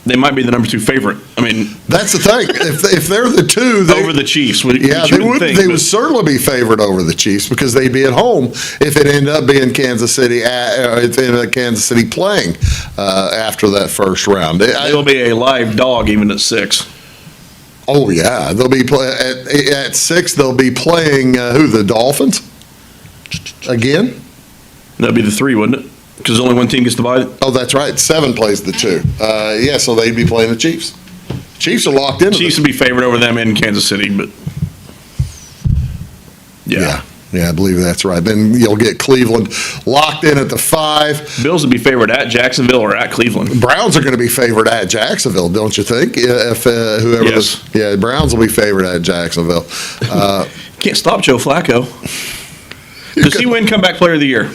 they might be the number 2 favorite. I mean, that's the thing. If they're the 2, over the Chiefs, they would certainly be favored over the Chiefs because they'd be at home if it ended up being Kansas City. Kansas City playing after that first round. It'll be a live dog even at 6. Oh yeah, they'll be at 6. They'll be playing who? The Dolphins again. That'd be the 3, wouldn't it? Because only one team gets divided. Oh, that's right. 7 plays the 2. So they'd be playing the Chiefs. Chiefs are locked in. Chiefs would be favored over them in Kansas City, but yeah, I believe that's right. Then you'll get Cleveland locked in at the 5. Bills would be favored at Jacksonville or at Cleveland. Browns are going to be favored at Jacksonville, don't you think? If Browns will be favored at Jacksonville. Can't stop Joe Flacco. Does he win comeback player of the year?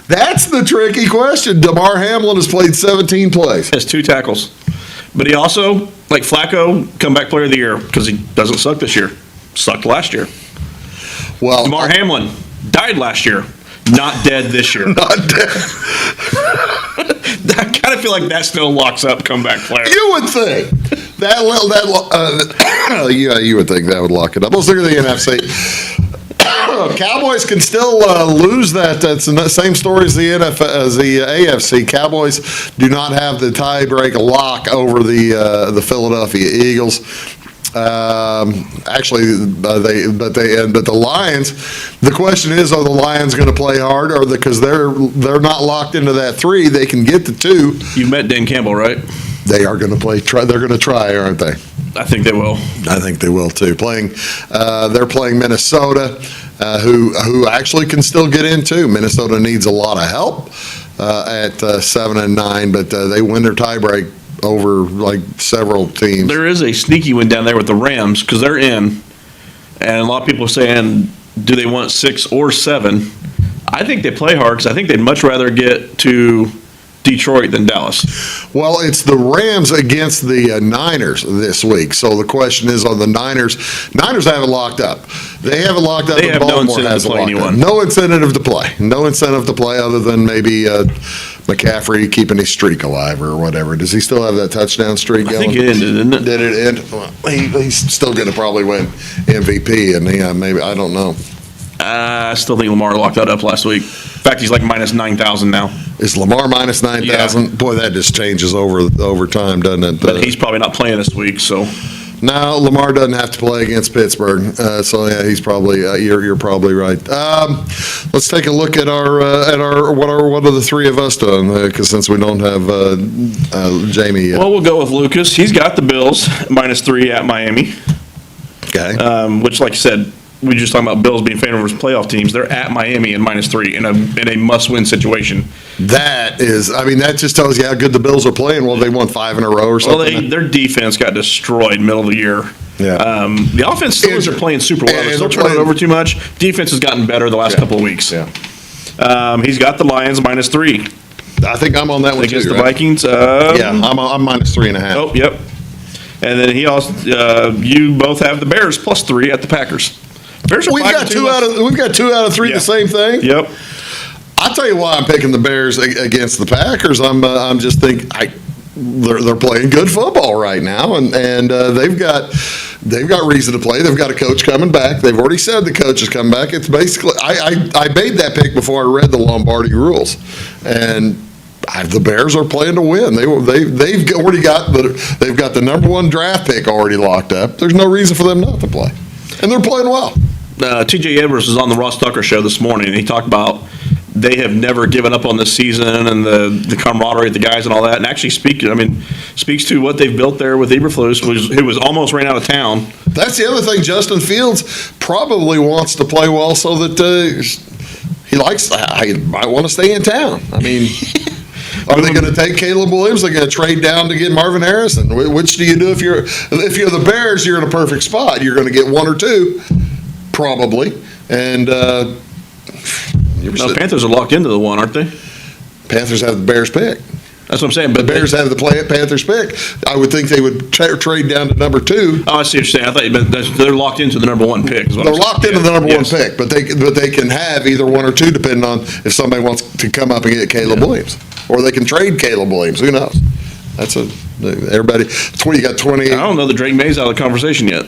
That's the tricky question. Damar Hamlin has played 17 plays. Has 2 tackles. But he also, like Flacco, comeback player of the year because he doesn't suck this year. Sucked last year. Well, Damar Hamlin died last year. Not dead this year. Not dead. I kind of feel like that still locks up comeback player. You would think. You would think that would lock it up. Let's look at the NFC. Cowboys can still lose that. That's the same story as the AFC. Cowboys do not have the tiebreak lock over the Philadelphia Eagles. Actually, but the Lions. The question is, are the Lions going to play hard, or because they're not locked into that 3? They can get the 2. You met Dan Campbell, right? They are going to play. They're going to try, aren't they? I think they will. I think they will too. They're playing Minnesota, who actually can still get in too. Minnesota needs a lot of help at 7-9, but they win their tiebreak over like several teams. There is a sneaky one down there with the Rams because they're in, and a lot of people are saying, do they want 6 or 7? I think they play hard because I think they'd much rather get to Detroit than Dallas. Well, it's the Rams against the Niners this week. So the question is on the Niners. Niners haven't locked up. They haven't locked up. They have no Baltimore incentive to hasn't play locked up. anyone. No incentive to play. No incentive to play other than maybe McCaffrey keeping his streak alive or whatever. Does he still have that touchdown streak going? I think it ended, didn't it? Did it end? Well, he's still going to probably win MVP, and maybe I don't know. I still think Lamar locked that up last week. In fact, he's like minus 9,000 now. Is Lamar minus 9,000? Yeah. Boy, that just changes over time, doesn't it? But he's probably not playing this week, so. No, Lamar doesn't have to play against Pittsburgh, so yeah, he's probably you're probably right. Let's take a look at our what are the three of us doing? Because since we don't have Jamie yet. Well, we'll go with Lucas. He's got the Bills minus 3 at Miami. Okay. Which, like I said, we were just talking about Bills being favored versus playoff teams. They're at Miami in minus 3 in a must-win situation. That just tells you how good the Bills are playing. Well, they won 5 in a row or something. Well, their defense got destroyed middle of the year. Yeah. The offense still isn't playing super well. They're still turning it over too much. Defense has gotten better the last couple of weeks. Yeah. He's got the Lions minus 3. I think I'm on that one against too, the Vikings. Yeah, I'm minus 3.5. Oh, yep. And then he also, you both have the Bears plus 3 at the Packers. Bears are We've got 2 out of 3 Yeah. the same thing. Yep. I'll tell you why I'm picking the Bears against the Packers. I'm just thinking they're playing good football right now, and they've got reason to play. They've got a coach coming back. They've already said the coach is coming back. It's basically I made that pick before I read the Lombardi rules, and the Bears are playing to win. They've already got the number 1 draft pick already locked up. There's no reason for them not to play, and they're playing well. T.J. Edwards was on the Ross Tucker show this morning, and he talked about they have never given up on this season and the camaraderie of the guys and all that. And actually speaks to what they've built there with Eberflus, who was almost ran out of town. That's the other thing. Justin Fields probably wants to play well so that he might want to stay in town. I mean, are they going to take Caleb Williams? They're going to trade down to get Marvin Harrison. Which do you do if you're the Bears? You're in a perfect spot. You're going to get 1 or 2, probably, and. Panthers are locked into the 1, aren't they? Panthers have the Bears pick. That's what I'm saying. But the Bears have the Panthers pick. I would think they would trade down to number 2. Oh, I see what you're saying. I thought you meant they're locked into the number 1 pick. They're locked into the number 1 pick, but they can have either 1 or 2 depending on if somebody wants to come up and get Caleb Williams, or they can trade Caleb Williams. Who knows? That's everybody. You got 28. I don't know that Drake May's out of the conversation yet.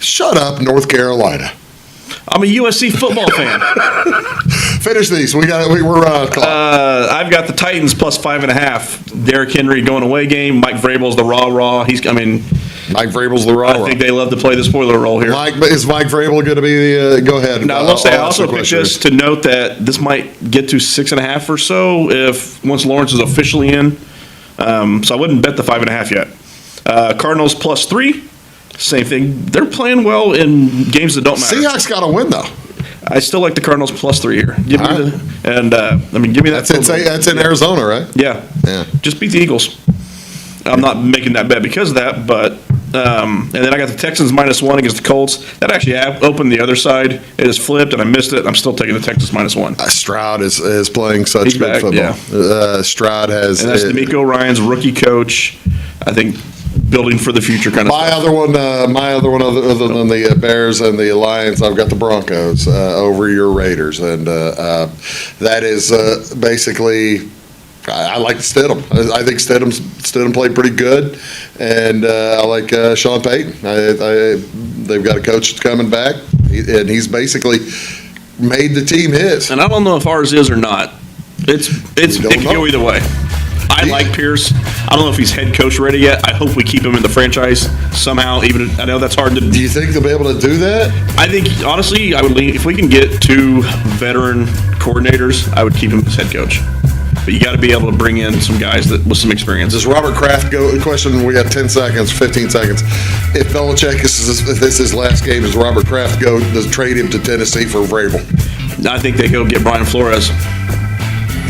Shut up, North Carolina. I'm a USC football fan. Finish these. We're running out of clock. I've got the Titans plus 5.5. Derrick Henry going away game. Mike Vrabel's the rah-rah. Mike Vrabel's the rah-rah. I think they love to play the spoiler role here. Is Mike Vrabel going to be the go ahead? Now, I also picked this to note that this might get to 6.5 or so once Lawrence is officially in. So I wouldn't bet the 5.5 yet. Cardinals plus 3. Same thing. They're playing well in games that don't matter. Seahawks got to win though. I still like the Cardinals plus 3 here. Give me that. That's in Arizona, right? Yeah. Just beat the Eagles. I'm not making that bet because of that, but and then I got the Texans minus 1 against the Colts. That actually opened the other side. It has flipped, and I missed it. I'm still taking the Texans minus 1. Stroud is playing such good football. Yeah. Stroud has. And that's DeMeco Ryans, rookie coach. I think building for the future kind of my stuff. other one other than the Bears and the Lions, I've got the Broncos over your Raiders, and that is basically. I like Stidham. I think Stidham played pretty good, and I like Sean Payton. They've got a coach that's coming back, and he's basically made the team his. And I don't know if ours is or not. It could go either way. I like Pierce. I don't know if he's head coach ready yet. I hope we keep him in the franchise somehow. Even I know that's hard to. Do you think they'll be able to do that? I think honestly, I would lean if we can get 2 veteran coordinators. I would keep him as head coach. But you got to be able to bring in some guys with some experience. Does Robert Kraft go? Question: we got 10 seconds, 15 seconds. If Belichick if this is his last game, does Robert Kraft go? Does trade him to Tennessee for Vrabel? I think they go get Brian Flores.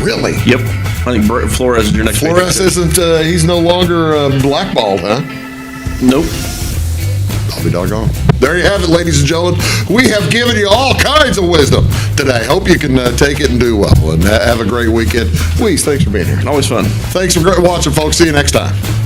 Really? Yep. I think Flores is your next. Flores isn't. He's no longer blackballed, huh? Nope. I'll be doggone. there you have it, ladies and gentlemen. We have given you all kinds of wisdom today. Hope you can take it and do well, and have a great weekend. Weeze, thanks for being here. Always fun. Thanks for watching, folks. See you next time.